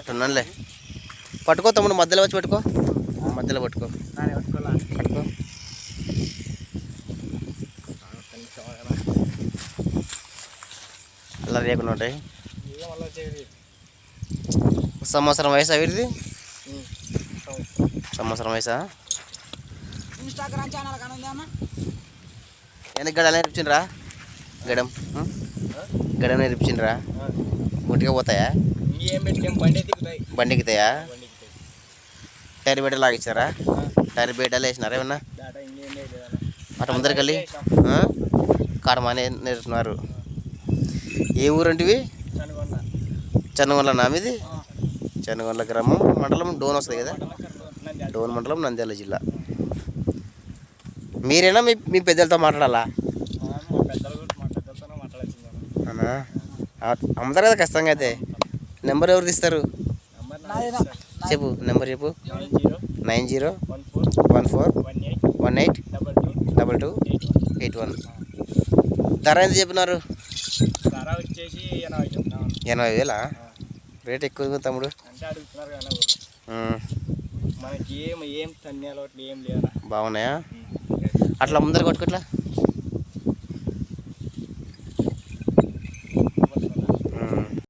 అట్టున్నానులే. పట్టుకో తమ్ముడు, మధ్యలో వచ్చి పట్టుకో, మధ్యలో పట్టుకో పట్టుకో. అలా రేకుండా ఉంటాయి. సంవత్సరం వయసా వీరిది? సంవత్సరం వయసా? ఇన్స్టాగ్రామ్ ఛానల్ కానీ ఉందేమన్నా? ఎందుకు గడ నేర్పించిండ్రా? గడం గడం నేర్పించిండ్రా? గుట్టిగా పోతాయా? బండి ఎక్కుతాయా? టైర్ బేటలు లాగిచ్చారా? టైర్ బేటలు వేసినారా ఏమన్నా? అటు ముందరికెళ్ళి కాడమానే నేర్చుకున్నారు. ఏ ఊరంటివి? చన్నగొండనా మీది? చన్నగొండ గ్రామం, మండలం డోన్ వస్తుంది కదా? డోన్ మండలం, నంద్యాల జిల్లా. మీరేనా మీ పెద్దలతో మాట్లాడాలా? అన్నా అమ్ముతారు కదా ఖచ్చితంగా. అయితే నెంబర్ ఎవరు తీస్తారు? చెప్పు, నెంబర్ చెప్పు. 9014182281. ధర ఎంత చెప్పినారు? 80,000. రేట్ ఎక్కువ తమ్ముడు. బాగున్నాయా? అట్లా ముందర కొట్టుకోట్లా